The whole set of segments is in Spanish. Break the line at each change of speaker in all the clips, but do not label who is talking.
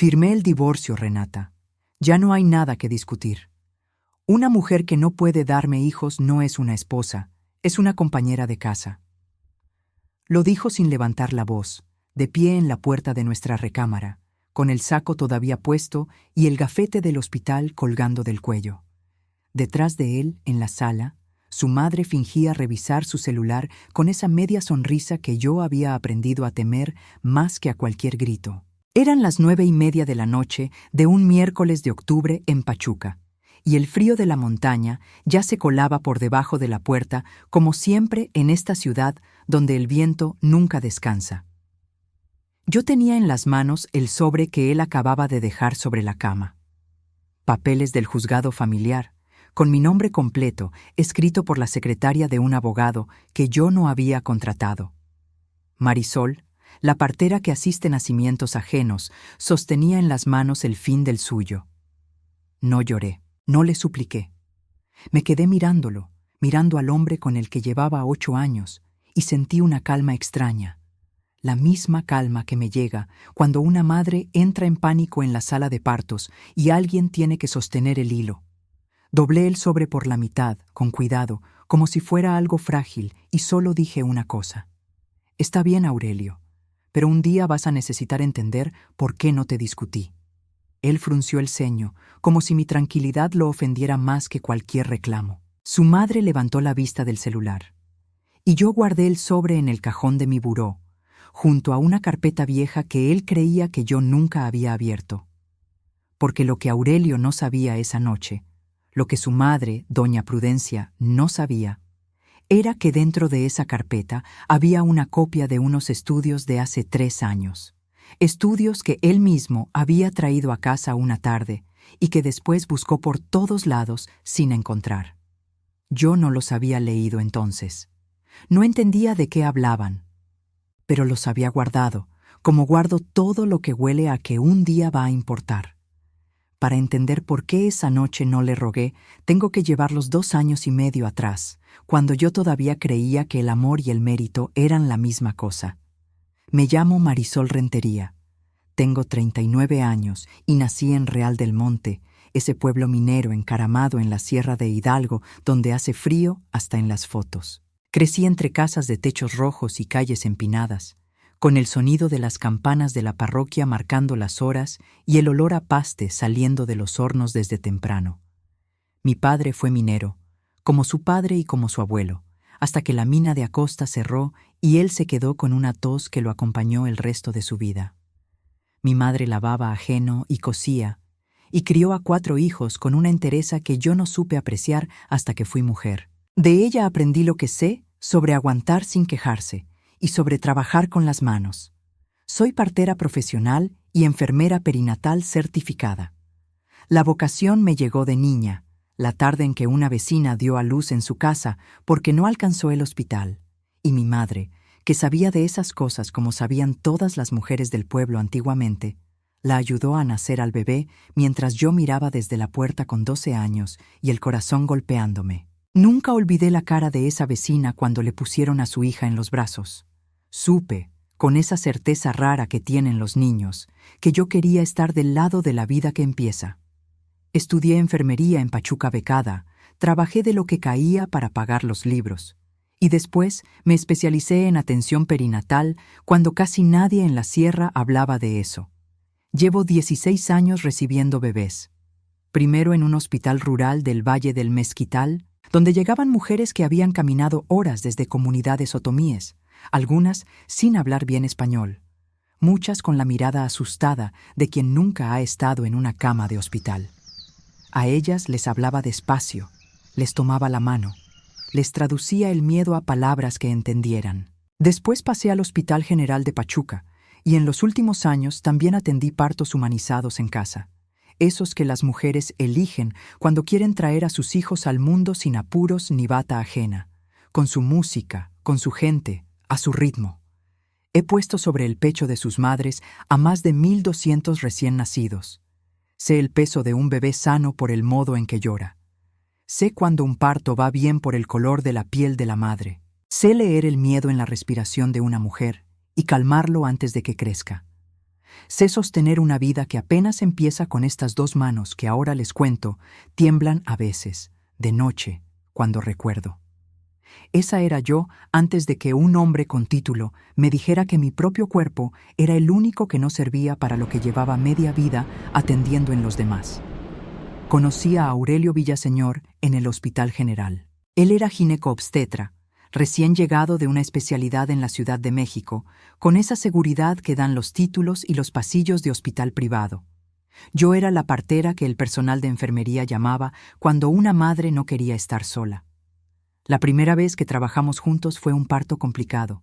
Firmé el divorcio, Renata. Ya no hay nada que discutir. Una mujer que no puede darme hijos no es una esposa, es una compañera de casa. Lo dijo sin levantar la voz, de pie en la puerta de nuestra recámara, con el saco todavía puesto y el gafete del hospital colgando del cuello. Detrás de él, en la sala, su madre fingía revisar su celular con esa media sonrisa que yo había aprendido a temer más que a cualquier grito. Eran las 9:30 de la noche de un miércoles de octubre en Pachuca, y el frío de la montaña ya se colaba por debajo de la puerta, como siempre en esta ciudad donde el viento nunca descansa. Yo tenía en las manos el sobre que él acababa de dejar sobre la cama. Papeles del juzgado familiar, con mi nombre completo, escrito por la secretaria de un abogado que yo no había contratado. Marisol, la partera que asiste nacimientos ajenos, sostenía en las manos el fin del suyo. No lloré, no le supliqué. Me quedé mirándolo, mirando al hombre con el que llevaba 8 años, y sentí una calma extraña. La misma calma que me llega cuando una madre entra en pánico en la sala de partos y alguien tiene que sostener el hilo. Doblé el sobre por la mitad, con cuidado, como si fuera algo frágil, y solo dije una cosa. Está bien, Aurelio, pero un día vas a necesitar entender por qué no te discutí. Él frunció el ceño, como si mi tranquilidad lo ofendiera más que cualquier reclamo. Su madre levantó la vista del celular, y yo guardé el sobre en el cajón de mi buró, junto a una carpeta vieja que él creía que yo nunca había abierto. Porque lo que Aurelio no sabía esa noche, lo que su madre, doña Prudencia, no sabía, era que dentro de esa carpeta había una copia de unos estudios de hace 3 años. Estudios que él mismo había traído a casa una tarde y que después buscó por todos lados sin encontrar. Yo no los había leído entonces. No entendía de qué hablaban, pero los había guardado, como guardo todo lo que huele a que un día va a importar. Para entender por qué esa noche no le rogué, tengo que llevarlos 2 años y medio atrás, cuando yo todavía creía que el amor y el mérito eran la misma cosa. Me llamo Marisol Rentería. Tengo 39 años y nací en Real del Monte, ese pueblo minero encaramado en la Sierra de Hidalgo, donde hace frío hasta en las fotos. Crecí entre casas de techos rojos y calles empinadas, con el sonido de las campanas de la parroquia marcando las horas y el olor a paste saliendo de los hornos desde temprano. Mi padre fue minero, como su padre y como su abuelo, hasta que la mina de Acosta cerró y él se quedó con una tos que lo acompañó el resto de su vida. Mi madre lavaba ajeno y cosía, y crió a 4 hijos con una entereza que yo no supe apreciar hasta que fui mujer. De ella aprendí lo que sé sobre aguantar sin quejarse, y sobre trabajar con las manos. Soy partera profesional y enfermera perinatal certificada. La vocación me llegó de niña, la tarde en que una vecina dio a luz en su casa porque no alcanzó el hospital, y mi madre, que sabía de esas cosas como sabían todas las mujeres del pueblo antiguamente, la ayudó a nacer al bebé mientras yo miraba desde la puerta con 12 años y el corazón golpeándome. Nunca olvidé la cara de esa vecina cuando le pusieron a su hija en los brazos. Supe, con esa certeza rara que tienen los niños, que yo quería estar del lado de la vida que empieza. Estudié enfermería en Pachuca becada, trabajé de lo que caía para pagar los libros, y después me especialicé en atención perinatal cuando casi nadie en la sierra hablaba de eso. Llevo 16 años recibiendo bebés. Primero en un hospital rural del Valle del Mezquital, donde llegaban mujeres que habían caminado horas desde comunidades otomíes, algunas sin hablar bien español, muchas con la mirada asustada de quien nunca ha estado en una cama de hospital. A ellas les hablaba despacio, les tomaba la mano, les traducía el miedo a palabras que entendieran. Después pasé al Hospital General de Pachuca, y en los últimos años también atendí partos humanizados en casa, esos que las mujeres eligen cuando quieren traer a sus hijos al mundo sin apuros ni bata ajena, con su música, con su gente, a su ritmo. He puesto sobre el pecho de sus madres a más de 1,200 recién nacidos. Sé el peso de un bebé sano por el modo en que llora. Sé cuando un parto va bien por el color de la piel de la madre. Sé leer el miedo en la respiración de una mujer y calmarlo antes de que crezca. Sé sostener una vida que apenas empieza con estas dos manos que ahora les cuento, tiemblan a veces, de noche, cuando recuerdo. Esa era yo antes de que un hombre con título me dijera que mi propio cuerpo era el único que no servía para lo que llevaba media vida atendiendo en los demás. Conocí a Aurelio Villaseñor en el Hospital General. Él era gineco-obstetra, recién llegado de una especialidad en la Ciudad de México, con esa seguridad que dan los títulos y los pasillos de hospital privado. Yo era la partera que el personal de enfermería llamaba cuando una madre no quería estar sola. La primera vez que trabajamos juntos fue un parto complicado,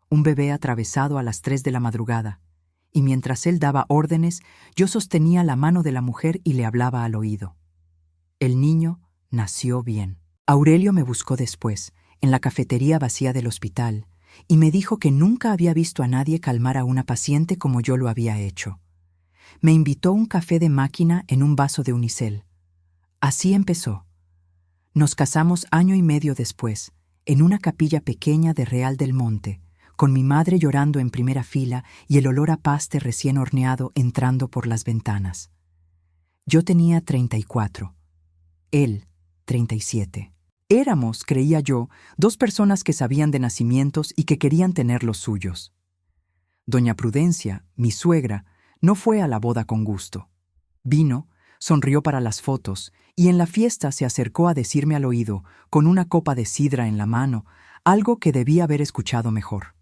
un bebé atravesado a las 3 de la madrugada, y mientras él daba órdenes, yo sostenía la mano de la mujer y le hablaba al oído. El niño nació bien. Aurelio me buscó después, en la cafetería vacía del hospital, y me dijo que nunca había visto a nadie calmar a una paciente como yo lo había hecho. Me invitó un café de máquina en un vaso de unicel. Así empezó. Nos casamos año y medio después, en una capilla pequeña de Real del Monte, con mi madre llorando en primera fila y el olor a paste recién horneado entrando por las ventanas. Yo tenía 34, él 37. Éramos, creía yo, dos personas que sabían de nacimientos y que querían tener los suyos. Doña Prudencia, mi suegra, no fue a la boda con gusto. Vino, sonrió para las fotos y en la fiesta se acercó a decirme al oído, con una copa de sidra en la mano, algo que debía haber escuchado mejor.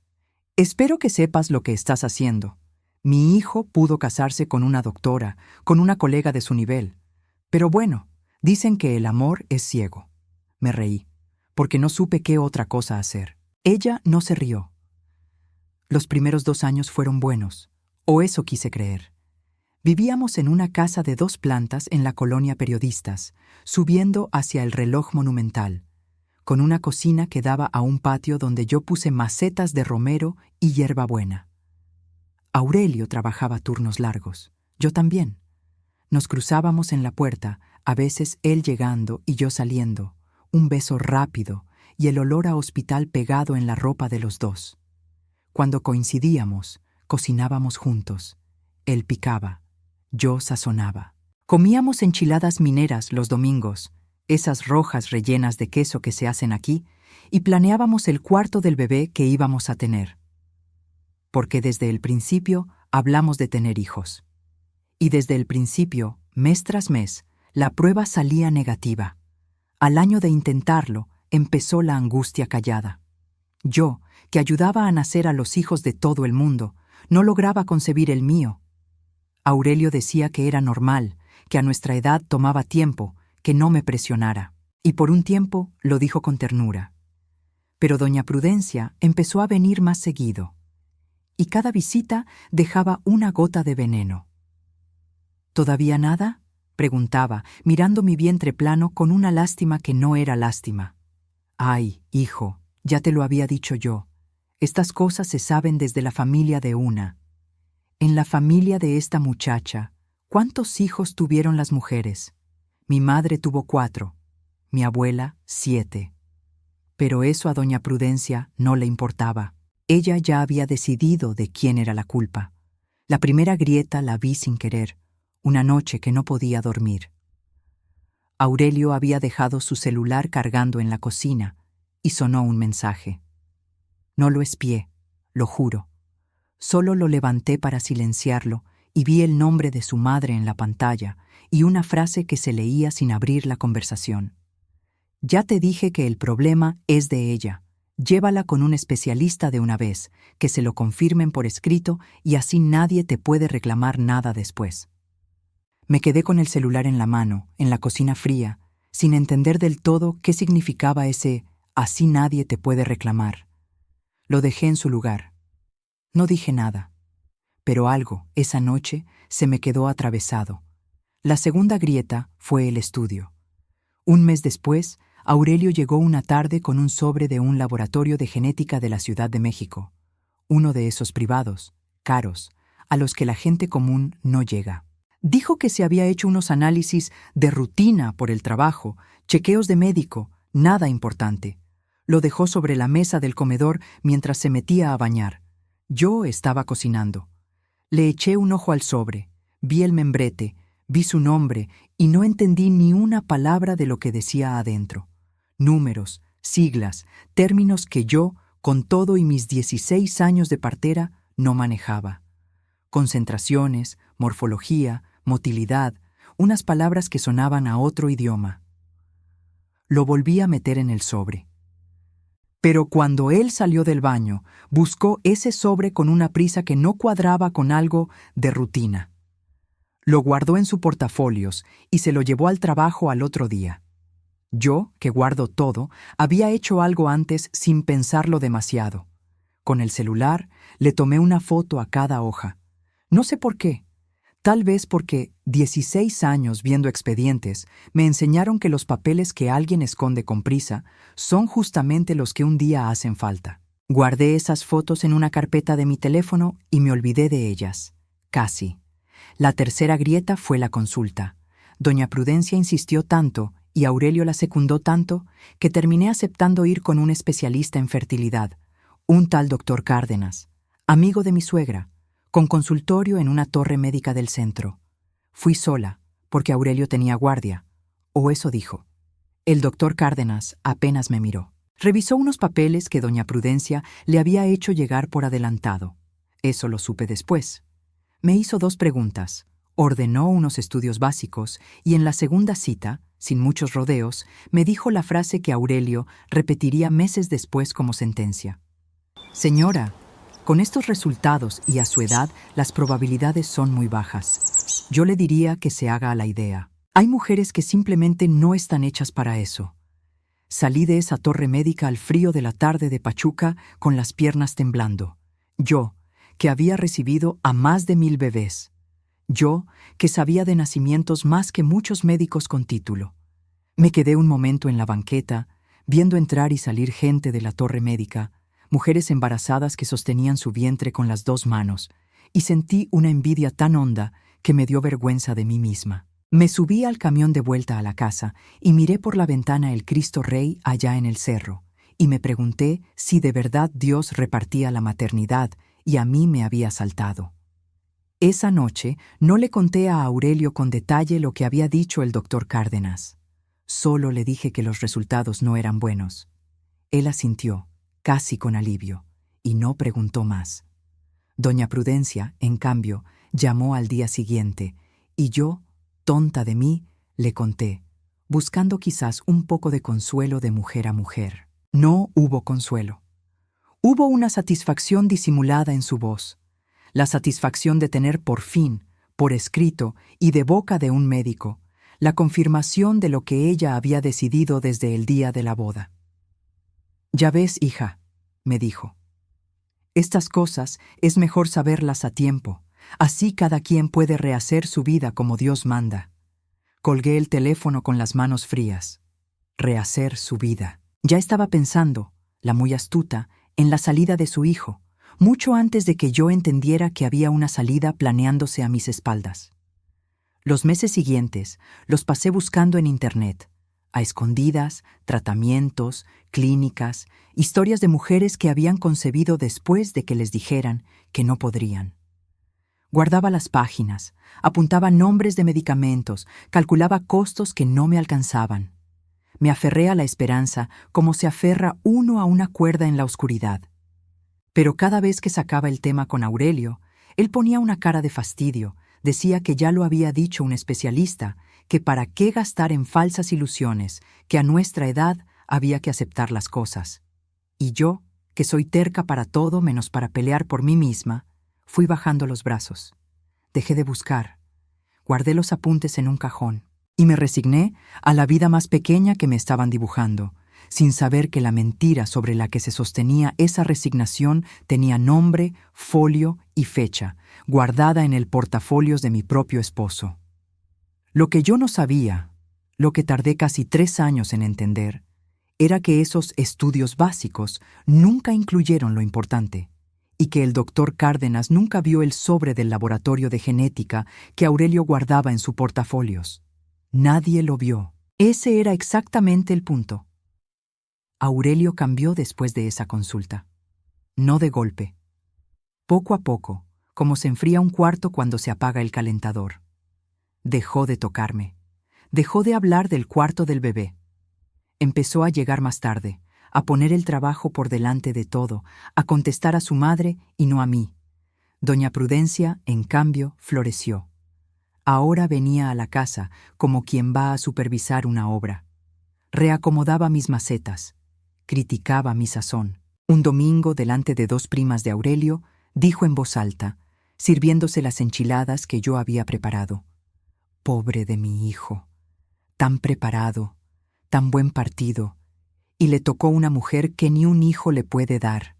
Espero que sepas lo que estás haciendo. Mi hijo pudo casarse con una doctora, con una colega de su nivel. Pero bueno, dicen que el amor es ciego. Me reí, porque no supe qué otra cosa hacer. Ella no se rió. Los primeros 2 años fueron buenos, o eso quise creer. Vivíamos en una casa de 2 plantas en la colonia Periodistas, subiendo hacia el Reloj Monumental, con una cocina que daba a un patio donde yo puse macetas de romero y hierbabuena. Aurelio trabajaba turnos largos, yo también. Nos cruzábamos en la puerta, a veces él llegando y yo saliendo, un beso rápido y el olor a hospital pegado en la ropa de los dos. Cuando coincidíamos, cocinábamos juntos. Él picaba, yo sazonaba. Comíamos enchiladas mineras los domingos, esas rojas rellenas de queso que se hacen aquí, y planeábamos el cuarto del bebé que íbamos a tener. Porque desde el principio hablamos de tener hijos. Y desde el principio, mes tras mes, la prueba salía negativa. Al año de intentarlo, empezó la angustia callada. Yo, que ayudaba a nacer a los hijos de todo el mundo, no lograba concebir el mío. Aurelio decía que era normal, que a nuestra edad tomaba tiempo, que no me presionara. Y por un tiempo lo dijo con ternura. Pero doña Prudencia empezó a venir más seguido. Y cada visita dejaba una gota de veneno. ¿Todavía nada?, preguntaba, mirando mi vientre plano con una lástima que no era lástima. Ay, hijo, ya te lo había dicho yo. Estas cosas se saben desde la familia de una. En la familia de esta muchacha, ¿cuántos hijos tuvieron las mujeres? Mi madre tuvo 4, mi abuela 7. Pero eso a doña Prudencia no le importaba. Ella ya había decidido de quién era la culpa. La primera grieta la vi sin querer, una noche que no podía dormir. Aurelio había dejado su celular cargando en la cocina y sonó un mensaje. No lo espié, lo juro. Solo lo levanté para silenciarlo y vi el nombre de su madre en la pantalla y una frase que se leía sin abrir la conversación. Ya te dije que el problema es de ella. Llévala con un especialista de una vez, que se lo confirmen por escrito y así nadie te puede reclamar nada después. Me quedé con el celular en la mano, en la cocina fría, sin entender del todo qué significaba ese «así nadie te puede reclamar». Lo dejé en su lugar. No dije nada, pero algo, esa noche, se me quedó atravesado. La segunda grieta fue el estudio. Un mes después, Aurelio llegó una tarde con un sobre de un laboratorio de genética de la Ciudad de México, uno de esos privados, caros, a los que la gente común no llega. Dijo que se había hecho unos análisis de rutina por el trabajo, chequeos de médico, nada importante. Lo dejó sobre la mesa del comedor mientras se metía a bañar. Yo estaba cocinando. Le eché un ojo al sobre, vi el membrete, vi su nombre y no entendí ni una palabra de lo que decía adentro. Números, siglas, términos que yo, con todo y mis 16 años de partera, no manejaba. Concentraciones, morfología, motilidad, unas palabras que sonaban a otro idioma. Lo volví a meter en el sobre. Pero cuando él salió del baño, buscó ese sobre con una prisa que no cuadraba con algo de rutina. Lo guardó en su portafolios y se lo llevó al trabajo al otro día. Yo, que guardo todo, había hecho algo antes sin pensarlo demasiado. Con el celular, le tomé una foto a cada hoja. No sé por qué. Tal vez porque 16 años viendo expedientes me enseñaron que los papeles que alguien esconde con prisa son justamente los que un día hacen falta. Guardé esas fotos en una carpeta de mi teléfono y me olvidé de ellas. Casi. La tercera grieta fue la consulta. Doña Prudencia insistió tanto y Aurelio la secundó tanto que terminé aceptando ir con un especialista en fertilidad, un tal doctor Cárdenas, amigo de mi suegra, con consultorio en una torre médica del centro. Fui sola, porque Aurelio tenía guardia, o eso dijo. El doctor Cárdenas apenas me miró. Revisó unos papeles que doña Prudencia le había hecho llegar por adelantado. Eso lo supe después. Me hizo 2 preguntas, ordenó unos estudios básicos y en la segunda cita, sin muchos rodeos, me dijo la frase que Aurelio repetiría meses después como sentencia. Señora, con estos resultados y a su edad, las probabilidades son muy bajas. Yo le diría que se haga a la idea. Hay mujeres que simplemente no están hechas para eso. Salí de esa torre médica al frío de la tarde de Pachuca con las piernas temblando. Yo, que había recibido a más de 1000 bebés. Yo, que sabía de nacimientos más que muchos médicos con título. Me quedé un momento en la banqueta, viendo entrar y salir gente de la torre médica, mujeres embarazadas que sostenían su vientre con las 2 manos, y sentí una envidia tan honda que me dio vergüenza de mí misma. Me subí al camión de vuelta a la casa y miré por la ventana el Cristo Rey allá en el cerro, y me pregunté si de verdad Dios repartía la maternidad y a mí me había saltado. Esa noche no le conté a Aurelio con detalle lo que había dicho el doctor Cárdenas. Solo le dije que los resultados no eran buenos. Él asintió, casi con alivio, y no preguntó más. Doña Prudencia, en cambio, llamó al día siguiente, y yo, tonta de mí, le conté, buscando quizás un poco de consuelo de mujer a mujer. No hubo consuelo. Hubo una satisfacción disimulada en su voz, la satisfacción de tener por fin, por escrito y de boca de un médico, la confirmación de lo que ella había decidido desde el día de la boda. «Ya ves, hija», me dijo, «estas cosas es mejor saberlas a tiempo, así cada quien puede rehacer su vida como Dios manda». Colgué el teléfono con las manos frías. Rehacer su vida. Ya estaba pensando, la muy astuta, en la salida de su hijo, mucho antes de que yo entendiera que había una salida planeándose a mis espaldas. Los meses siguientes los pasé buscando en Internet, a escondidas, tratamientos, clínicas, historias de mujeres que habían concebido después de que les dijeran que no podrían. Guardaba las páginas, apuntaba nombres de medicamentos, calculaba costos que no me alcanzaban. Me aferré a la esperanza como se aferra uno a una cuerda en la oscuridad. Pero cada vez que sacaba el tema con Aurelio, él ponía una cara de fastidio, decía que ya lo había dicho un especialista, que para qué gastar en falsas ilusiones, que a nuestra edad había que aceptar las cosas. Y yo, que soy terca para todo menos para pelear por mí misma, fui bajando los brazos. Dejé de buscar. Guardé los apuntes en un cajón y me resigné a la vida más pequeña que me estaban dibujando, sin saber que la mentira sobre la que se sostenía esa resignación tenía nombre, folio y fecha, guardada en el portafolios de mi propio esposo. Lo que yo no sabía, lo que tardé casi 3 años en entender, era que esos estudios básicos nunca incluyeron lo importante, y que el doctor Cárdenas nunca vio el sobre del laboratorio de genética que Aurelio guardaba en su portafolios. Nadie lo vio. Ese era exactamente el punto. Aurelio cambió después de esa consulta. No de golpe. Poco a poco, como se enfría un cuarto cuando se apaga el calentador. Dejó de tocarme. Dejó de hablar del cuarto del bebé. Empezó a llegar más tarde, a poner el trabajo por delante de todo, a contestar a su madre y no a mí. Doña Prudencia, en cambio, floreció. Ahora venía a la casa como quien va a supervisar una obra. Reacomodaba mis macetas. Criticaba mi sazón. Un domingo, delante de 2 primas de Aurelio, dijo en voz alta, sirviéndose las enchiladas que yo había preparado: «Pobre de mi hijo, tan preparado, tan buen partido, y le tocó una mujer que ni un hijo le puede dar,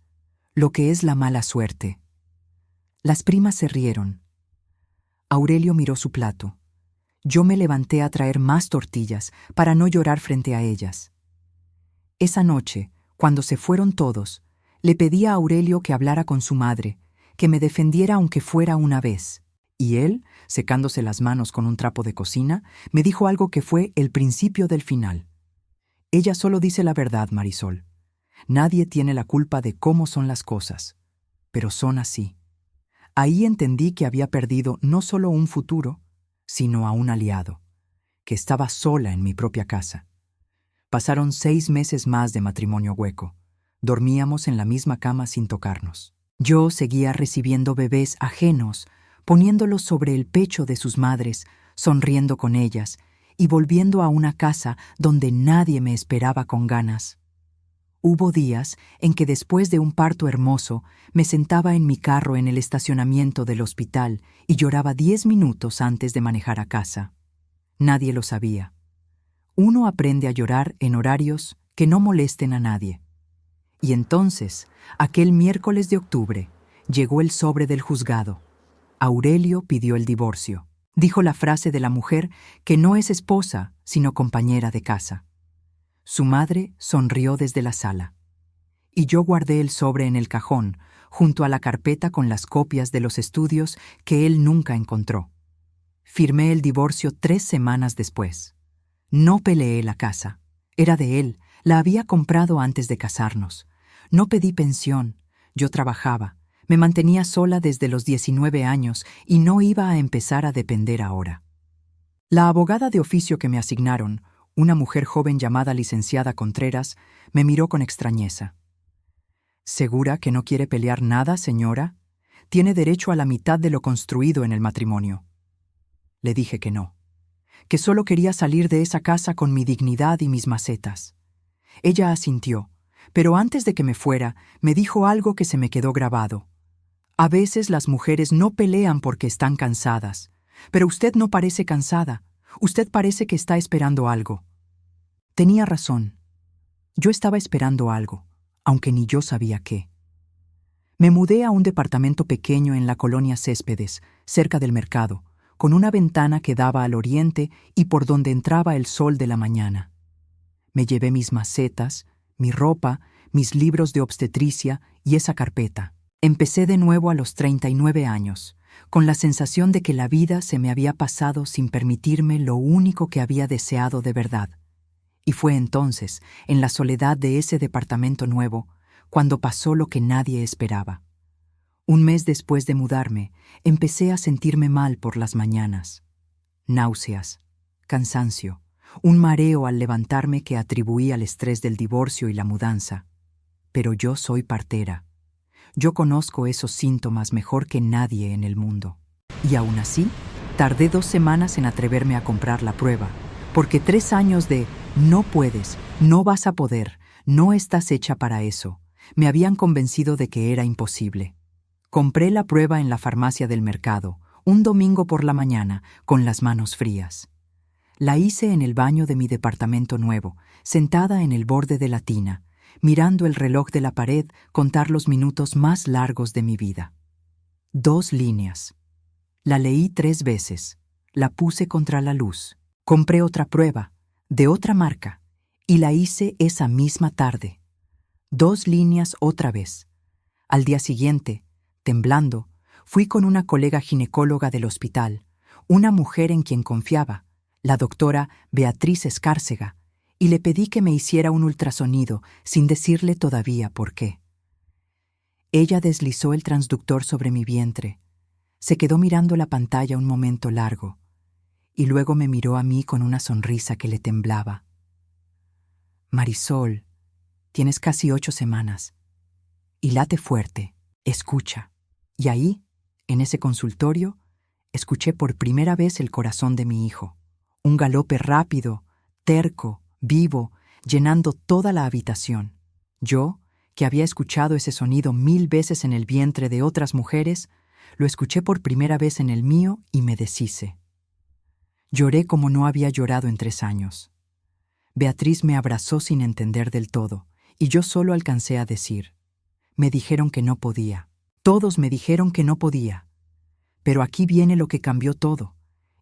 lo que es la mala suerte». Las primas se rieron. Aurelio miró su plato. Yo me levanté a traer más tortillas para no llorar frente a ellas. Esa noche, cuando se fueron todos, le pedí a Aurelio que hablara con su madre, que me defendiera aunque fuera una vez. Y él, secándose las manos con un trapo de cocina, me dijo algo que fue el principio del final. Ella solo dice la verdad, Marisol. Nadie tiene la culpa de cómo son las cosas, pero son así. Ahí entendí que había perdido no solo un futuro, sino a un aliado, que estaba sola en mi propia casa. Pasaron 6 meses más de matrimonio hueco. Dormíamos en la misma cama sin tocarnos. Yo seguía recibiendo bebés ajenos, poniéndolos sobre el pecho de sus madres, sonriendo con ellas, y volviendo a una casa donde nadie me esperaba con ganas. Hubo días en que después de un parto hermoso me sentaba en mi carro en el estacionamiento del hospital y lloraba 10 minutos antes de manejar a casa. Nadie lo sabía. Uno aprende a llorar en horarios que no molesten a nadie. Y entonces, aquel miércoles de octubre, llegó el sobre del juzgado. Aurelio pidió el divorcio. Dijo la frase de la mujer que no es esposa, sino compañera de casa. Su madre sonrió desde la sala. Y yo guardé el sobre en el cajón, junto a la carpeta con las copias de los estudios que él nunca encontró. Firmé el divorcio 3 semanas después. No peleé la casa. Era de él, la había comprado antes de casarnos. No pedí pensión, yo trabajaba, me mantenía sola desde los 19 años y no iba a empezar a depender ahora. La abogada de oficio que me asignaron, una mujer joven llamada licenciada Contreras, me miró con extrañeza. ¿Segura que no quiere pelear nada, señora? Tiene derecho a la mitad de lo construido en el matrimonio. Le dije que no, que solo quería salir de esa casa con mi dignidad y mis macetas. Ella asintió, pero antes de que me fuera, me dijo algo que se me quedó grabado. A veces las mujeres no pelean porque están cansadas, pero usted no parece cansada. Usted parece que está esperando algo. Tenía razón. Yo estaba esperando algo, aunque ni yo sabía qué. Me mudé a un departamento pequeño en la colonia Céspedes, cerca del mercado, con una ventana que daba al oriente y por donde entraba el sol de la mañana. Me llevé mis macetas, mi ropa, mis libros de obstetricia y esa carpeta. Empecé de nuevo a los 39 años, con la sensación de que la vida se me había pasado sin permitirme lo único que había deseado de verdad. Y fue entonces, en la soledad de ese departamento nuevo, cuando pasó lo que nadie esperaba. Un mes después de mudarme, empecé a sentirme mal por las mañanas. Náuseas, cansancio, un mareo al levantarme que atribuí al estrés del divorcio y la mudanza. Pero yo soy partera. Yo conozco esos síntomas mejor que nadie en el mundo. Y aún así, tardé 2 semanas en atreverme a comprar la prueba, porque 3 años de «no puedes, no vas a poder, no estás hecha para eso», me habían convencido de que era imposible. Compré la prueba en la farmacia del mercado, un domingo por la mañana, con las manos frías. La hice en el baño de mi departamento nuevo, sentada en el borde de la tina, mirando el reloj de la pared contar los minutos más largos de mi vida. 2 líneas. La leí 3 veces, la puse contra la luz. Compré otra prueba, de otra marca, y la hice esa misma tarde. 2 líneas otra vez. Al día siguiente, temblando, fui con una colega ginecóloga del hospital, una mujer en quien confiaba, la doctora Beatriz Escárcega, y le pedí que me hiciera un ultrasonido sin decirle todavía por qué. Ella deslizó el transductor sobre mi vientre, Se quedó mirando la pantalla un momento largo, y luego me miró a mí con una sonrisa que le temblaba. Marisol, tienes casi 8 semanas. Y late fuerte, escucha. Y ahí, en ese consultorio, escuché por primera vez el corazón de mi hijo. Un galope rápido, terco, vivo, llenando toda la habitación. Yo, que había escuchado ese sonido 1000 veces en el vientre de otras mujeres, lo escuché por primera vez en el mío y me deshice. Lloré como no había llorado en 3 años. Beatriz me abrazó sin entender del todo, y yo solo alcancé a decir: me dijeron que no podía. Todos me dijeron que no podía. Pero aquí viene lo que cambió todo,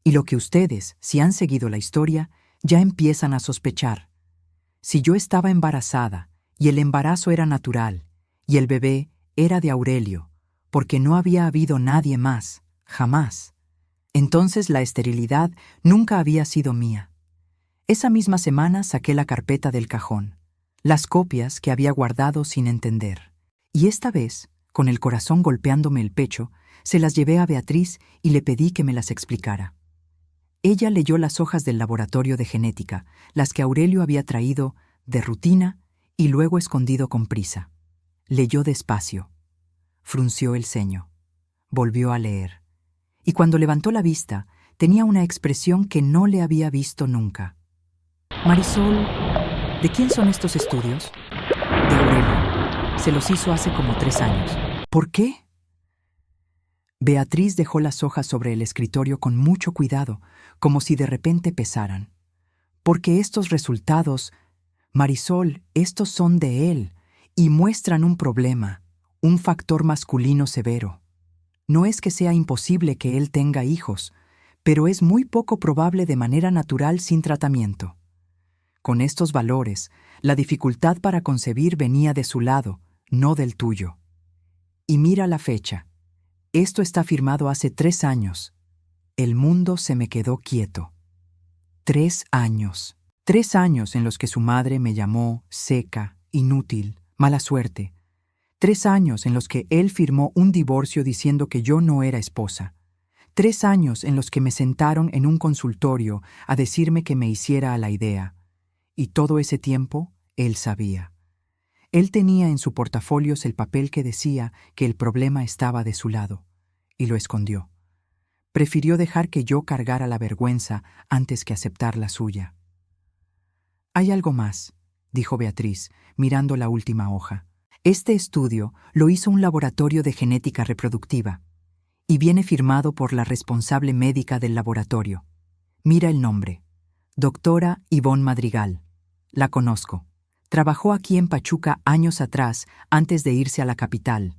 y lo que ustedes, si han seguido la historia, ya empiezan a sospechar. Si yo estaba embarazada, y el embarazo era natural, y el bebé era de Aurelio, porque no había habido nadie más, jamás, entonces la esterilidad nunca había sido mía. Esa misma semana saqué la carpeta del cajón, las copias que había guardado sin entender. Y esta vez, con el corazón golpeándome el pecho, se las llevé a Beatriz y le pedí que me las explicara. Ella leyó las hojas del laboratorio de genética, las que Aurelio había traído de rutina y luego escondido con prisa. Leyó despacio. Frunció el ceño. Volvió a leer. Y cuando levantó la vista, tenía una expresión que no le había visto nunca. Marisol, ¿de quién son estos estudios? De Aurelio. Se los hizo hace como 3 años. ¿Por qué? Beatriz dejó las hojas sobre el escritorio con mucho cuidado, como si de repente pesaran. Porque estos resultados, Marisol, estos son de él, y muestran un problema, un factor masculino severo. No es que sea imposible que él tenga hijos, pero es muy poco probable de manera natural sin tratamiento. Con estos valores, la dificultad para concebir venía de su lado, no del tuyo. Y mira la fecha. Esto está firmado hace 3 años. El mundo se me quedó quieto. 3 años. 3 años en los que su madre me llamó seca, inútil, mala suerte. 3 años en los que él firmó un divorcio diciendo que yo no era esposa. 3 años en los que me sentaron en un consultorio a decirme que me hiciera a la idea. Y todo ese tiempo, él sabía. Él tenía en su portafolios el papel que decía que el problema estaba de su lado, y lo escondió. Prefirió dejar que yo cargara la vergüenza antes que aceptar la suya. «Hay algo más», dijo Beatriz, mirando la última hoja. «Este estudio lo hizo un laboratorio de genética reproductiva, y viene firmado por la responsable médica del laboratorio. Mira el nombre. Doctora Ivonne Madrigal. La conozco. Trabajó aquí en Pachuca años atrás, antes de irse a la capital.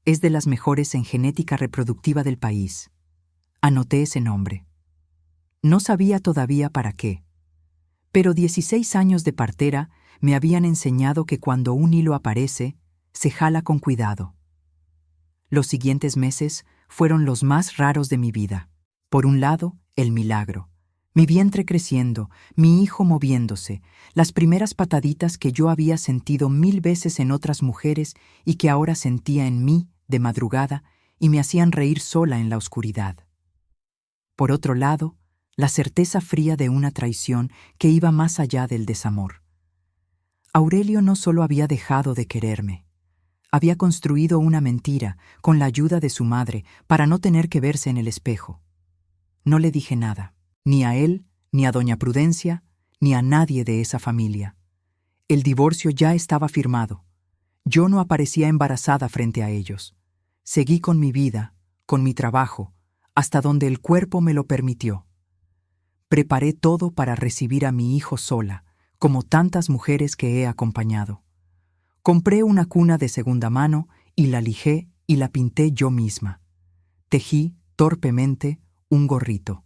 Es de las mejores en genética reproductiva del país». Anoté ese nombre. No sabía todavía para qué. Pero 16 años de partera me habían enseñado que cuando un hilo aparece, se jala con cuidado. Los siguientes meses fueron los más raros de mi vida. Por un lado, el milagro. Mi vientre creciendo, mi hijo moviéndose, las primeras pataditas que yo había sentido 1000 veces en otras mujeres y que ahora sentía en mí de madrugada y me hacían reír sola en la oscuridad. Por otro lado, la certeza fría de una traición que iba más allá del desamor. Aurelio no solo había dejado de quererme, había construido una mentira con la ayuda de su madre para no tener que verse en el espejo. No le dije nada, ni a él, ni a doña Prudencia, ni a nadie de esa familia. El divorcio ya estaba firmado. Yo no aparecía embarazada frente a ellos. Seguí con mi vida, con mi trabajo, hasta donde el cuerpo me lo permitió. Preparé todo para recibir a mi hijo sola, como tantas mujeres que he acompañado. Compré una cuna de segunda mano y la lijé y la pinté yo misma. Tejí, torpemente, un gorrito.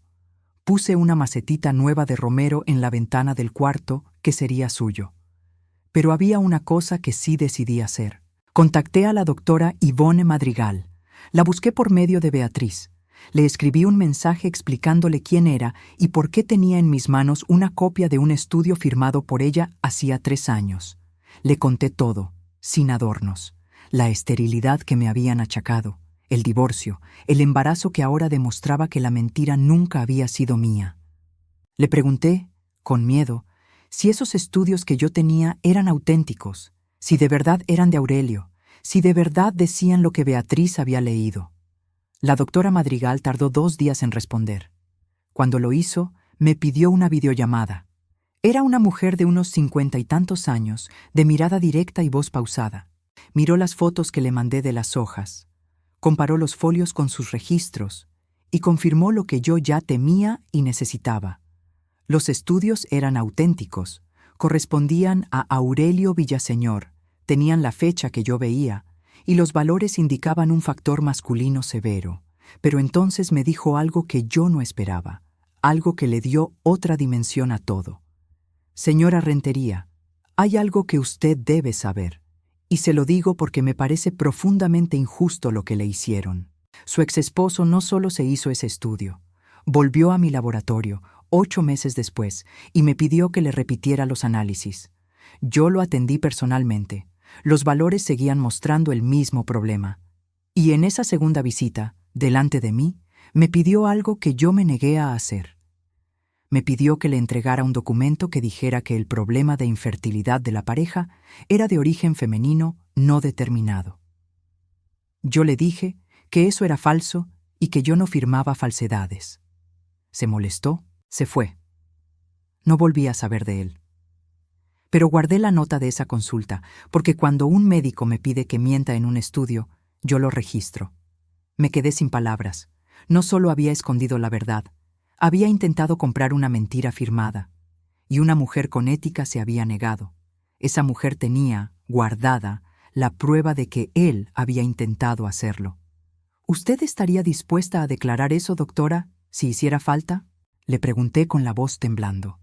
Puse una macetita nueva de romero en la ventana del cuarto que sería suyo. Pero había una cosa que sí decidí hacer. Contacté a la doctora Ivonne Madrigal. La busqué por medio de Beatriz. Le escribí un mensaje explicándole quién era y por qué tenía en mis manos una copia de un estudio firmado por ella hacía 3 años. Le conté todo, sin adornos. La esterilidad que me habían achacado, el divorcio, el embarazo que ahora demostraba que la mentira nunca había sido mía. Le pregunté, con miedo, si esos estudios que yo tenía eran auténticos, si de verdad eran de Aurelio, si de verdad decían lo que Beatriz había leído. La doctora Madrigal tardó 2 días en responder. Cuando lo hizo, me pidió una videollamada. Era una mujer de unos 50 y tantos años, de mirada directa y voz pausada. Miró las fotos que le mandé de las hojas, comparó los folios con sus registros y confirmó lo que yo ya temía y necesitaba. Los estudios eran auténticos, correspondían a Aurelio Villaseñor, tenían la fecha que yo veía, y los valores indicaban un factor masculino severo. Pero entonces me dijo algo que yo no esperaba, algo que le dio otra dimensión a todo. Señora Rentería, hay algo que usted debe saber, y se lo digo porque me parece profundamente injusto lo que le hicieron. Su exesposo no solo se hizo ese estudio, volvió a mi laboratorio 8 meses después y me pidió que le repitiera los análisis. Yo lo atendí personalmente. Los valores seguían mostrando el mismo problema. Y en esa segunda visita, delante de mí, me pidió algo que yo me negué a hacer. Me pidió que le entregara un documento que dijera que el problema de infertilidad de la pareja era de origen femenino no determinado. Yo le dije que eso era falso y que yo no firmaba falsedades. Se molestó, se fue. No volví a saber de él. Pero guardé la nota de esa consulta, porque cuando un médico me pide que mienta en un estudio, yo lo registro. Me quedé sin palabras. No solo había escondido la verdad, había intentado comprar una mentira firmada. Y una mujer con ética se había negado. Esa mujer tenía, guardada, la prueba de que él había intentado hacerlo. ¿Usted estaría dispuesta a declarar eso, doctora, si hiciera falta? Le pregunté con la voz temblando.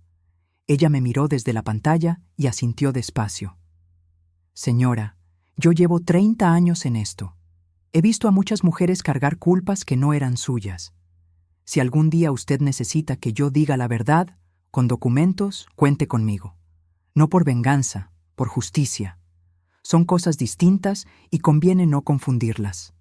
Ella me miró desde la pantalla y asintió despacio. Señora, yo llevo 30 años en esto. He visto a muchas mujeres cargar culpas que no eran suyas. Si algún día usted necesita que yo diga la verdad, con documentos, cuente conmigo. No por venganza, por justicia. Son cosas distintas y conviene no confundirlas.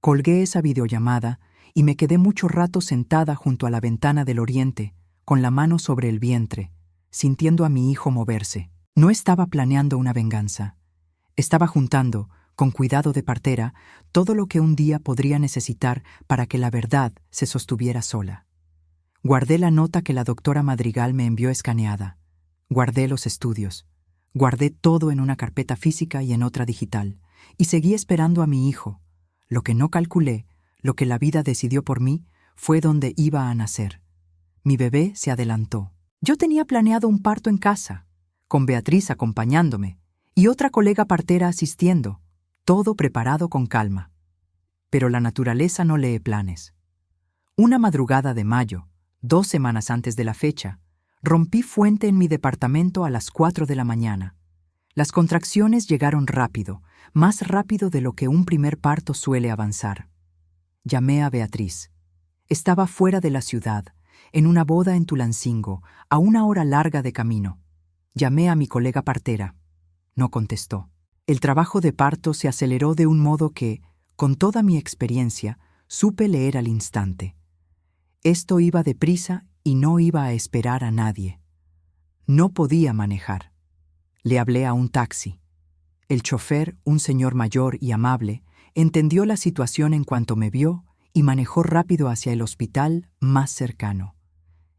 Colgué esa videollamada y me quedé mucho rato sentada junto a la ventana del oriente, con la mano sobre el vientre, sintiendo a mi hijo moverse. No estaba planeando una venganza. Estaba juntando, con cuidado de partera, todo lo que un día podría necesitar para que la verdad se sostuviera sola. Guardé la nota que la doctora Madrigal me envió escaneada. Guardé los estudios. Guardé todo en una carpeta física y en otra digital. Y seguí esperando a mi hijo. Lo que no calculé, lo que la vida decidió por mí, fue donde iba a nacer. Mi bebé se adelantó. Yo tenía planeado un parto en casa, con Beatriz acompañándome, y otra colega partera asistiendo, todo preparado con calma. Pero la naturaleza no lee planes. Una madrugada de mayo, 2 semanas antes de la fecha, rompí fuente en mi departamento a las 4 de la mañana. Las contracciones llegaron rápido, más rápido de lo que un primer parto suele avanzar. Llamé a Beatriz. Estaba fuera de la ciudad, en una boda en Tulancingo, a 1 hora larga de camino. Llamé a mi colega partera. No contestó. El trabajo de parto se aceleró de un modo que, con toda mi experiencia, supe leer al instante. Esto iba deprisa y no iba a esperar a nadie. No podía manejar. Le hablé a un taxi. El chofer, un señor mayor y amable, entendió la situación en cuanto me vio y manejó rápido hacia el hospital más cercano.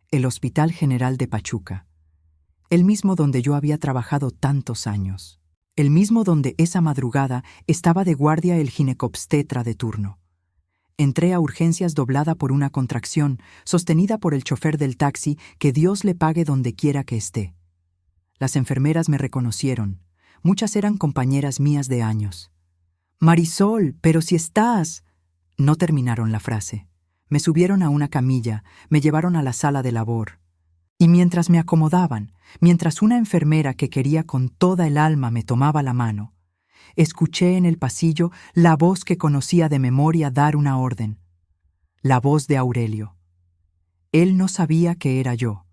El Hospital General de Pachuca. El mismo donde yo había trabajado tantos años. El mismo donde esa madrugada estaba de guardia el ginecobstetra de turno. Entré a urgencias doblada por una contracción, sostenida por el chofer del taxi, que Dios le pague donde quiera que esté. Las enfermeras me reconocieron. Muchas eran compañeras mías de años. «Marisol, pero si estás...» No terminaron la frase. Me subieron a una camilla, me llevaron a la sala de labor. Y mientras me acomodaban, mientras una enfermera que quería con toda el alma me tomaba la mano, escuché en el pasillo la voz que conocía de memoria dar una orden. La voz de Aurelio. Él no sabía que era yo.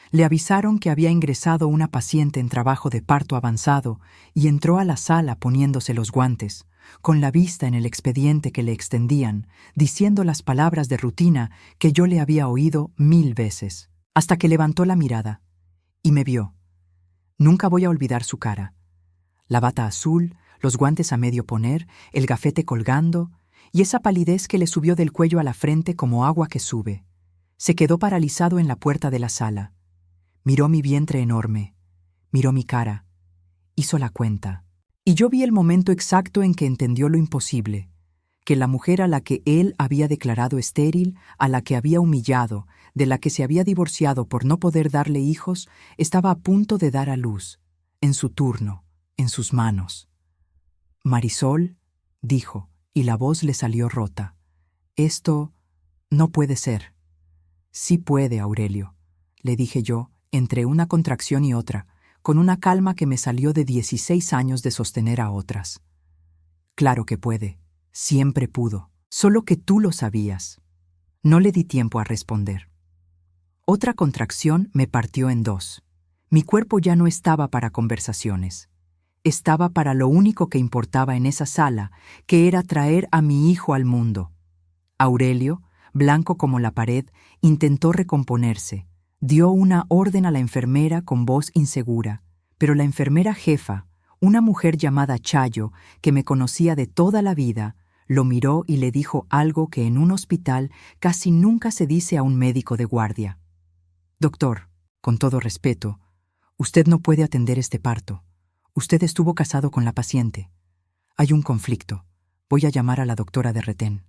Le avisaron que había ingresado una paciente en trabajo de parto avanzado y entró a la sala poniéndose los guantes, con la vista en el expediente que le extendían, diciendo las palabras de rutina que yo le había oído 1000 veces, hasta que levantó la mirada y me vio. Nunca voy a olvidar su cara. La bata azul, los guantes a medio poner, el gafete colgando, y esa palidez que le subió del cuello a la frente como agua que sube. Se quedó paralizado en la puerta de la sala. Miró mi vientre enorme, miró mi cara, hizo la cuenta. Y yo vi el momento exacto en que entendió lo imposible, que la mujer a la que él había declarado estéril, a la que había humillado, de la que se había divorciado por no poder darle hijos, estaba a punto de dar a luz, en su turno, en sus manos. Marisol, dijo, y la voz le salió rota. Esto no puede ser. Sí puede, Aurelio, le dije yo, entre una contracción y otra, con una calma que me salió de 16 años de sostener a otras. Claro que puede, siempre pudo, solo que tú lo sabías. No le di tiempo a responder. Otra contracción me partió en dos. Mi cuerpo ya no estaba para conversaciones. Estaba para lo único que importaba en esa sala, que era traer a mi hijo al mundo. Aurelio, blanco como la pared, intentó recomponerse. Dio una orden a la enfermera con voz insegura, pero la enfermera jefa, una mujer llamada Chayo, que me conocía de toda la vida, lo miró y le dijo algo que en un hospital casi nunca se dice a un médico de guardia. Doctor, con todo respeto, usted no puede atender este parto. Usted estuvo casado con la paciente. Hay un conflicto. Voy a llamar a la doctora de retén.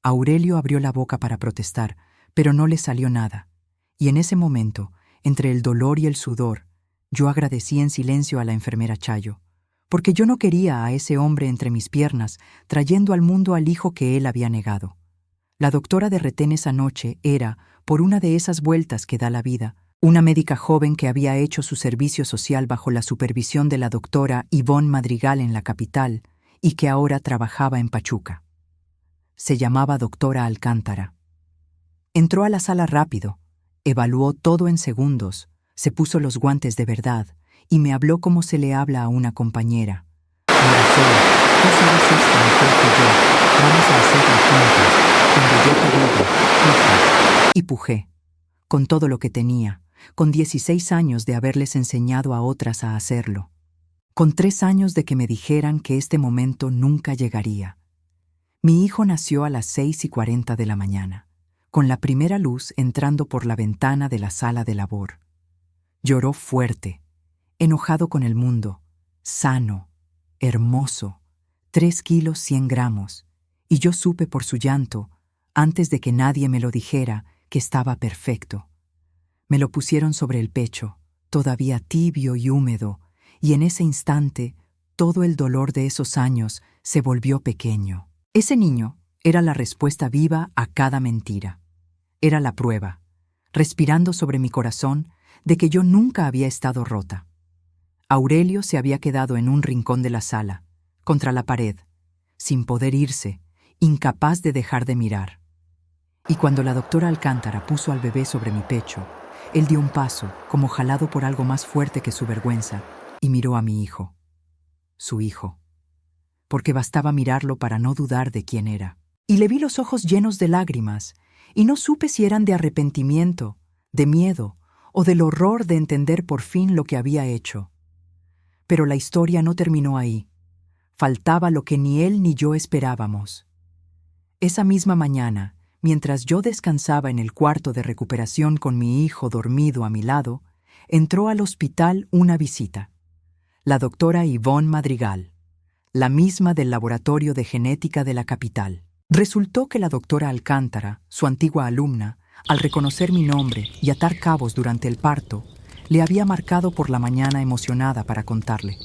Aurelio abrió la boca para protestar, pero no le salió nada. Y en ese momento, entre el dolor y el sudor, yo agradecí en silencio a la enfermera Chayo, porque yo no quería a ese hombre entre mis piernas, trayendo al mundo al hijo que él había negado. La doctora de retén esa noche era, por una de esas vueltas que da la vida, una médica joven que había hecho su servicio social bajo la supervisión de la doctora Ivonne Madrigal en la capital y que ahora trabajaba en Pachuca. Se llamaba doctora Alcántara. Entró a la sala rápido, evaluó todo en segundos, se puso los guantes de verdad y me habló como se le habla a una compañera. Marisol, tú sabes esto mejor que yo. Vamos a hacerlo juntas. Cuando yo te digo, puja. Y pujé, con todo lo que tenía, con 16 años de haberles enseñado a otras a hacerlo, con 3 años de que me dijeran que este momento nunca llegaría. Mi hijo nació a las 6:40 de la mañana, con la primera luz entrando por la ventana de la sala de labor. Lloró fuerte, enojado con el mundo, sano, hermoso, 3 kilos 100 gramos, y yo supe por su llanto, antes de que nadie me lo dijera, que estaba perfecto. Me lo pusieron sobre el pecho, todavía tibio y húmedo, y en ese instante todo el dolor de esos años se volvió pequeño. Ese niño era la respuesta viva a cada mentira. Era la prueba, respirando sobre mi corazón, de que yo nunca había estado rota. Aurelio se había quedado en un rincón de la sala, contra la pared, sin poder irse, incapaz de dejar de mirar. Y cuando la doctora Alcántara puso al bebé sobre mi pecho, él dio un paso, como jalado por algo más fuerte que su vergüenza, y miró a mi hijo. Su hijo. Porque bastaba mirarlo para no dudar de quién era. Y le vi los ojos llenos de lágrimas, y no supe si eran de arrepentimiento, de miedo, o del horror de entender por fin lo que había hecho. Pero la historia no terminó ahí. Faltaba lo que ni él ni yo esperábamos. Esa misma mañana, mientras yo descansaba en el cuarto de recuperación con mi hijo dormido a mi lado, entró al hospital una visita. La doctora Ivonne Madrigal, la misma del laboratorio de genética de la capital. Resultó que la doctora Alcántara, su antigua alumna, al reconocer mi nombre y atar cabos durante el parto, le había marcado por la mañana emocionada para contarle.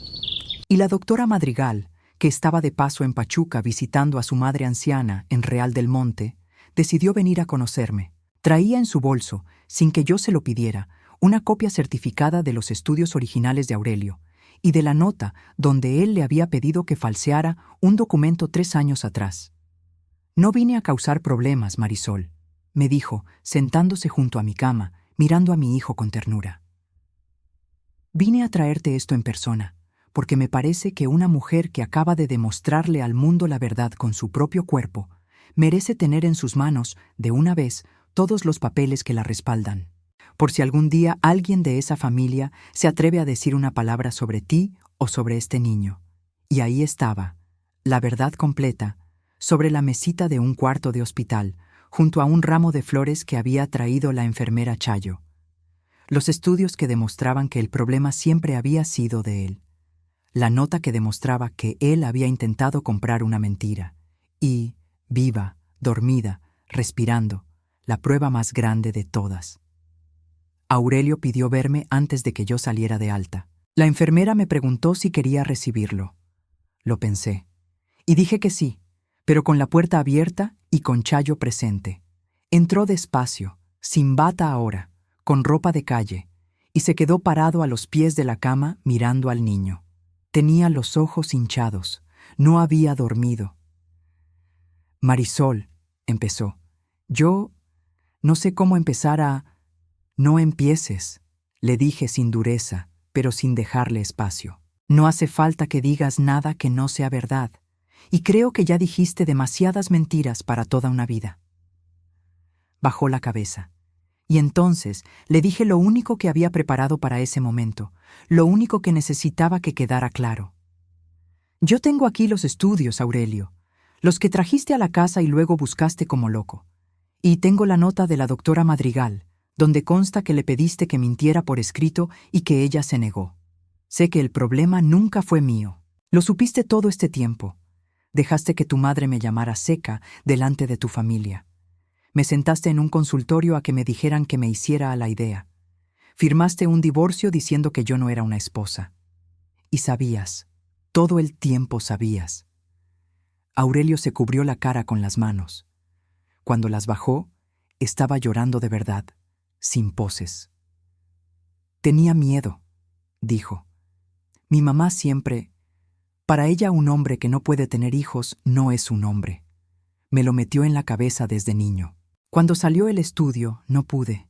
Y la doctora Madrigal, que estaba de paso en Pachuca visitando a su madre anciana en Real del Monte, decidió venir a conocerme. Traía en su bolso, sin que yo se lo pidiera, una copia certificada de los estudios originales de Aurelio y de la nota donde él le había pedido que falseara un documento 3 años atrás. No vine a causar problemas, Marisol, me dijo, sentándose junto a mi cama, mirando a mi hijo con ternura. Vine a traerte esto en persona, porque me parece que una mujer que acaba de demostrarle al mundo la verdad con su propio cuerpo merece tener en sus manos, de una vez, todos los papeles que la respaldan. Por si algún día alguien de esa familia se atreve a decir una palabra sobre ti o sobre este niño. Y ahí estaba, la verdad completa, sobre la mesita de un cuarto de hospital, junto a un ramo de flores que había traído la enfermera Chayo. Los estudios que demostraban que el problema siempre había sido de él. La nota que demostraba que él había intentado comprar una mentira. Y, viva, dormida, respirando, la prueba más grande de todas. Aurelio pidió verme antes de que yo saliera de alta. La enfermera me preguntó si quería recibirlo. Lo pensé. Y dije que sí, pero con la puerta abierta y con Chayo presente. Entró despacio, sin bata ahora, con ropa de calle, y se quedó parado a los pies de la cama mirando al niño. Tenía los ojos hinchados, no había dormido. Marisol, empezó. Yo no sé cómo empezar a... No empieces, le dije sin dureza, pero sin dejarle espacio. No hace falta que digas nada que no sea verdad, y creo que ya dijiste demasiadas mentiras para toda una vida. Bajó la cabeza. Y entonces le dije lo único que había preparado para ese momento, lo único que necesitaba que quedara claro. Yo tengo aquí los estudios, Aurelio, los que trajiste a la casa y luego buscaste como loco. Y tengo la nota de la doctora Madrigal, donde consta que le pediste que mintiera por escrito y que ella se negó. Sé que el problema nunca fue mío. Lo supiste todo este tiempo. Dejaste que tu madre me llamara seca delante de tu familia. Me sentaste en un consultorio a que me dijeran que me hiciera a la idea. Firmaste un divorcio diciendo que yo no era una esposa. Y sabías, todo el tiempo sabías. Aurelio se cubrió la cara con las manos. Cuando las bajó, estaba llorando de verdad, sin poses. Tenía miedo, dijo. Mi mamá siempre... Para ella un hombre que no puede tener hijos no es un hombre. Me lo metió en la cabeza desde niño. Cuando salió el estudio, no pude.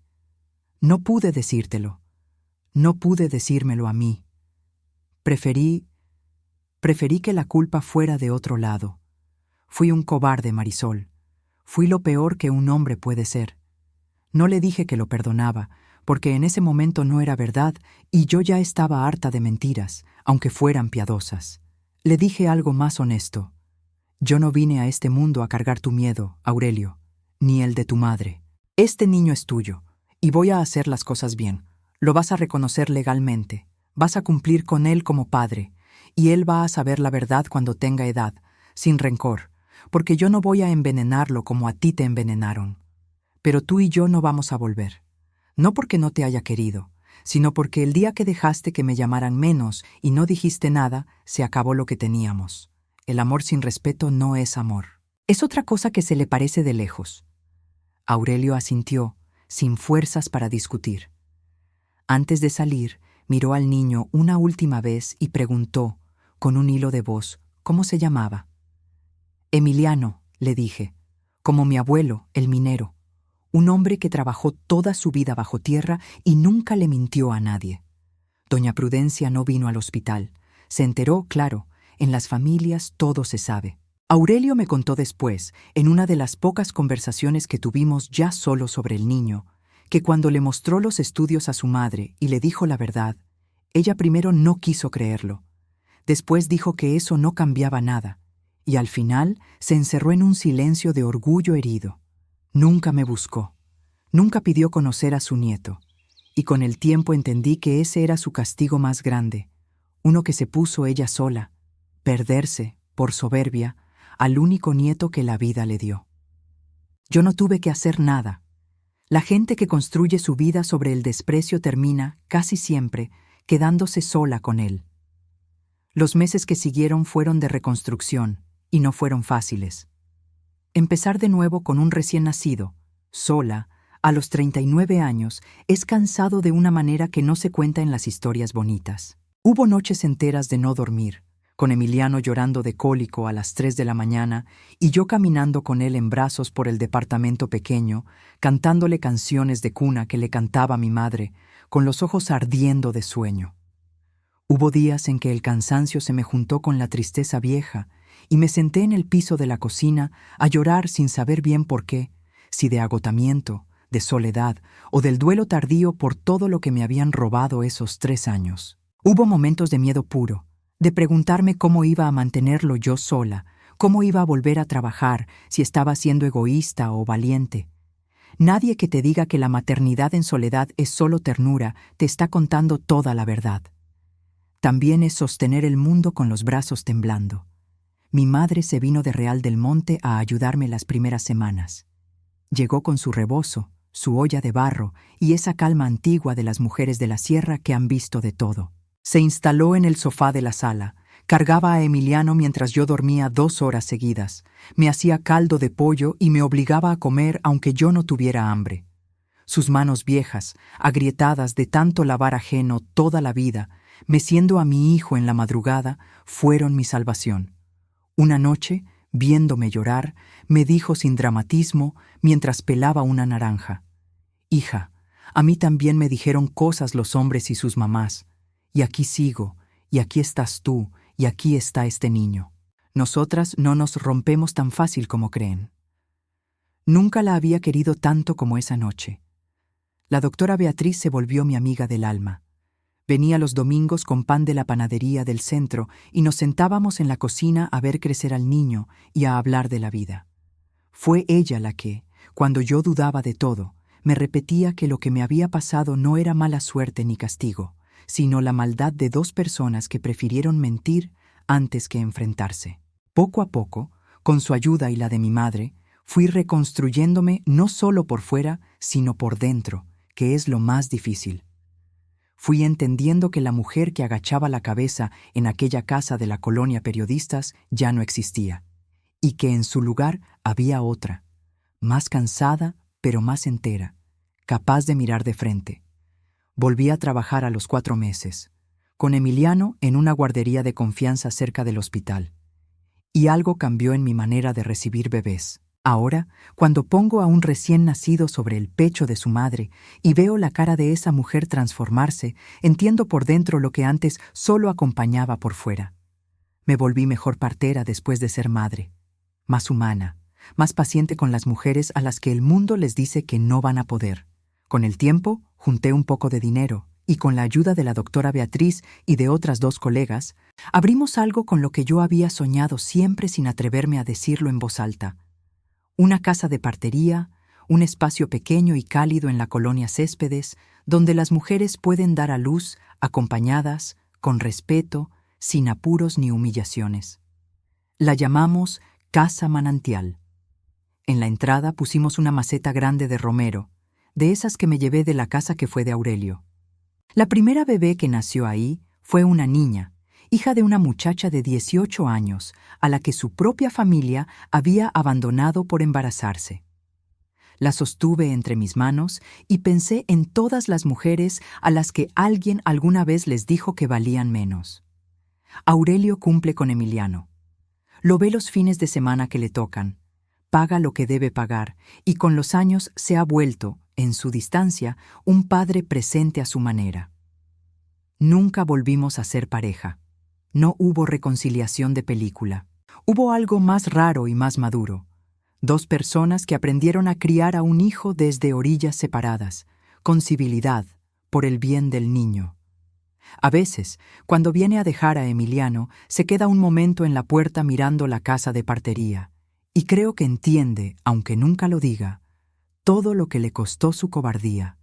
No pude decírtelo. No pude decírmelo a mí. Preferí que la culpa fuera de otro lado. Fui un cobarde, Marisol. Fui lo peor que un hombre puede ser. No le dije que lo perdonaba, porque en ese momento no era verdad y yo ya estaba harta de mentiras, aunque fueran piadosas. Le dije algo más honesto. Yo no vine a este mundo a cargar tu miedo, Aurelio, ni el de tu madre. Este niño es tuyo, y voy a hacer las cosas bien. Lo vas a reconocer legalmente, vas a cumplir con él como padre, y él va a saber la verdad cuando tenga edad, sin rencor, porque yo no voy a envenenarlo como a ti te envenenaron. Pero tú y yo no vamos a volver. No porque no te haya querido, sino porque el día que dejaste que me llamaran menos y no dijiste nada, se acabó lo que teníamos. El amor sin respeto no es amor. Es otra cosa que se le parece de lejos. Aurelio asintió, sin fuerzas para discutir. Antes de salir, miró al niño una última vez y preguntó, con un hilo de voz, ¿cómo se llamaba? Emiliano, le dije, como mi abuelo, el minero, un hombre que trabajó toda su vida bajo tierra y nunca le mintió a nadie. Doña Prudencia no vino al hospital. Se enteró, claro, en las familias todo se sabe. Aurelio me contó después, en una de las pocas conversaciones que tuvimos ya solo sobre el niño, que cuando le mostró los estudios a su madre y le dijo la verdad, ella primero no quiso creerlo. Después dijo que eso no cambiaba nada, y al final se encerró en un silencio de orgullo herido. Nunca me buscó, nunca pidió conocer a su nieto, y con el tiempo entendí que ese era su castigo más grande, uno que se puso ella sola, perderse, por soberbia, al único nieto que la vida le dio. Yo no tuve que hacer nada. La gente que construye su vida sobre el desprecio termina, casi siempre, quedándose sola con él. Los meses que siguieron fueron de reconstrucción, y no fueron fáciles. Empezar de nuevo con un recién nacido, sola, a los 39 años, es cansado de una manera que no se cuenta en las historias bonitas. Hubo noches enteras de no dormir, con Emiliano llorando de cólico a las 3 de la mañana y yo caminando con él en brazos por el departamento pequeño, cantándole canciones de cuna que le cantaba mi madre, con los ojos ardiendo de sueño. Hubo días en que el cansancio se me juntó con la tristeza vieja y me senté en el piso de la cocina a llorar sin saber bien por qué, si de agotamiento, de soledad o del duelo tardío por todo lo que me habían robado esos 3 años. Hubo momentos de miedo puro, de preguntarme cómo iba a mantenerlo yo sola, cómo iba a volver a trabajar, si estaba siendo egoísta o valiente. Nadie que te diga que la maternidad en soledad es solo ternura te está contando toda la verdad. También es sostener el mundo con los brazos temblando. Mi madre se vino de Real del Monte a ayudarme las primeras semanas. Llegó con su rebozo, su olla de barro y esa calma antigua de las mujeres de la sierra que han visto de todo. Se instaló en el sofá de la sala, cargaba a Emiliano mientras yo dormía 2 horas seguidas, me hacía caldo de pollo y me obligaba a comer aunque yo no tuviera hambre. Sus manos viejas, agrietadas de tanto lavar ajeno toda la vida, meciendo a mi hijo en la madrugada, fueron mi salvación. Una noche, viéndome llorar, me dijo sin dramatismo mientras pelaba una naranja: «Hija, a mí también me dijeron cosas los hombres y sus mamás, y aquí sigo, y aquí estás tú, y aquí está este niño. Nosotras no nos rompemos tan fácil como creen». Nunca la había querido tanto como esa noche. La doctora Beatriz se volvió mi amiga del alma. Venía los domingos con pan de la panadería del centro y nos sentábamos en la cocina a ver crecer al niño y a hablar de la vida. Fue ella la que, cuando yo dudaba de todo, me repetía que lo que me había pasado no era mala suerte ni castigo, sino la maldad de 2 personas que prefirieron mentir antes que enfrentarse. Poco a poco, con su ayuda y la de mi madre, fui reconstruyéndome no solo por fuera, sino por dentro, que es lo más difícil. Fui entendiendo que la mujer que agachaba la cabeza en aquella casa de la colonia Periodistas ya no existía, y que en su lugar había otra, más cansada pero más entera, capaz de mirar de frente. Volví a trabajar a los 4 meses, con Emiliano en una guardería de confianza cerca del hospital. Y algo cambió en mi manera de recibir bebés. Ahora, cuando pongo a un recién nacido sobre el pecho de su madre y veo la cara de esa mujer transformarse, entiendo por dentro lo que antes solo acompañaba por fuera. Me volví mejor partera después de ser madre, más humana, más paciente con las mujeres a las que el mundo les dice que no van a poder. Con el tiempo, junté un poco de dinero y con la ayuda de la doctora Beatriz y de otras 2 colegas, abrimos algo con lo que yo había soñado siempre sin atreverme a decirlo en voz alta. Una casa de partería, un espacio pequeño y cálido en la colonia Céspedes, donde las mujeres pueden dar a luz acompañadas, con respeto, sin apuros ni humillaciones. La llamamos Casa Manantial. En la entrada pusimos una maceta grande de romero, de esas que me llevé de la casa que fue de Aurelio. La primera bebé que nació ahí fue una niña, hija de una muchacha de 18 años, a la que su propia familia había abandonado por embarazarse. La sostuve entre mis manos y pensé en todas las mujeres a las que alguien alguna vez les dijo que valían menos. Aurelio cumple con Emiliano. Lo ve los fines de semana que le tocan, paga lo que debe pagar y con los años se ha vuelto, en su distancia, un padre presente a su manera. Nunca volvimos a ser pareja. No hubo reconciliación de película. Hubo algo más raro y más maduro. 2 personas que aprendieron a criar a un hijo desde orillas separadas, con civilidad, por el bien del niño. A veces, cuando viene a dejar a Emiliano, se queda un momento en la puerta mirando la casa de partería, y creo que entiende, aunque nunca lo diga, todo lo que le costó su cobardía,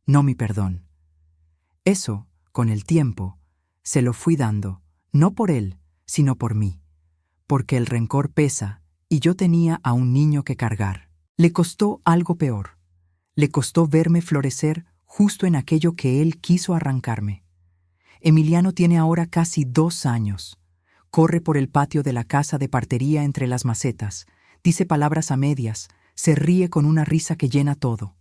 no mi perdón. Eso, con el tiempo, se lo fui dando, no por él, sino por mí, porque el rencor pesa y yo tenía a un niño que cargar. Le costó algo peor. Le costó verme florecer justo en aquello que él quiso arrancarme. Emiliano tiene ahora casi 2 años. Corre por el patio de la casa de partería entre las macetas, dice palabras a medias, se ríe con una risa que llena todo.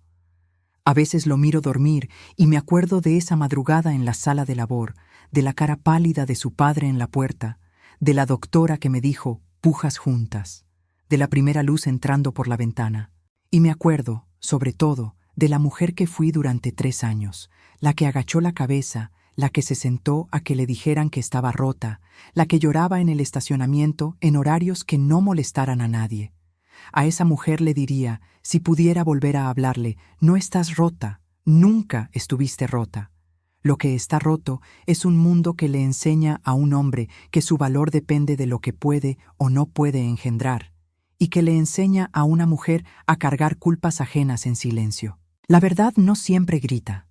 A veces lo miro dormir y me acuerdo de esa madrugada en la sala de labor, de la cara pálida de su padre en la puerta, de la doctora que me dijo, pujas juntas, de la primera luz entrando por la ventana. Y me acuerdo, sobre todo, de la mujer que fui durante 3 años, la que agachó la cabeza, la que se sentó a que le dijeran que estaba rota, la que lloraba en el estacionamiento en horarios que no molestaran a nadie. A esa mujer le diría, si pudiera volver a hablarle, no estás rota, nunca estuviste rota. Lo que está roto es un mundo que le enseña a un hombre que su valor depende de lo que puede o no puede engendrar, y que le enseña a una mujer a cargar culpas ajenas en silencio. La verdad no siempre grita.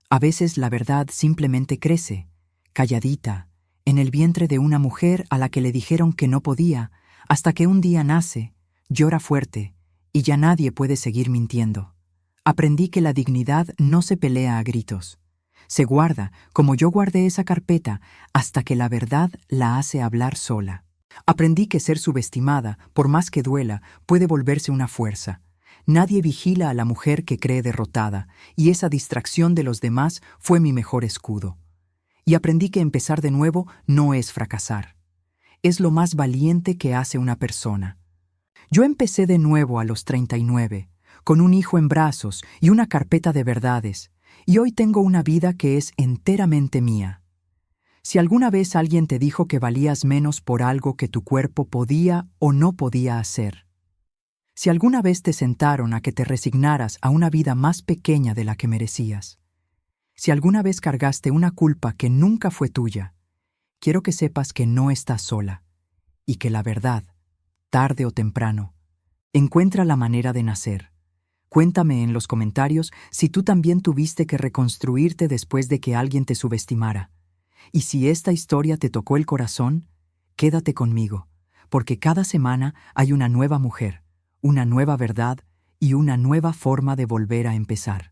A veces la verdad simplemente crece, calladita, en el vientre de una mujer a la que le dijeron que no podía, hasta que un día nace, llora fuerte, y ya nadie puede seguir mintiendo. Aprendí que la dignidad no se pelea a gritos. Se guarda, como yo guardé esa carpeta, hasta que la verdad la hace hablar sola. Aprendí que ser subestimada, por más que duela, puede volverse una fuerza. Nadie vigila a la mujer que cree derrotada, y esa distracción de los demás fue mi mejor escudo. Y aprendí que empezar de nuevo no es fracasar. Es lo más valiente que hace una persona. Yo empecé de nuevo a los 39, con un hijo en brazos y una carpeta de verdades, y hoy tengo una vida que es enteramente mía. Si alguna vez alguien te dijo que valías menos por algo que tu cuerpo podía o no podía hacer, si alguna vez te sentaron a que te resignaras a una vida más pequeña de la que merecías, si alguna vez cargaste una culpa que nunca fue tuya, quiero que sepas que no estás sola y que la verdad, tarde o temprano, encuentra la manera de nacer. Cuéntame en los comentarios si tú también tuviste que reconstruirte después de que alguien te subestimara. Y si esta historia te tocó el corazón, quédate conmigo, porque cada semana hay una nueva mujer, una nueva verdad y una nueva forma de volver a empezar.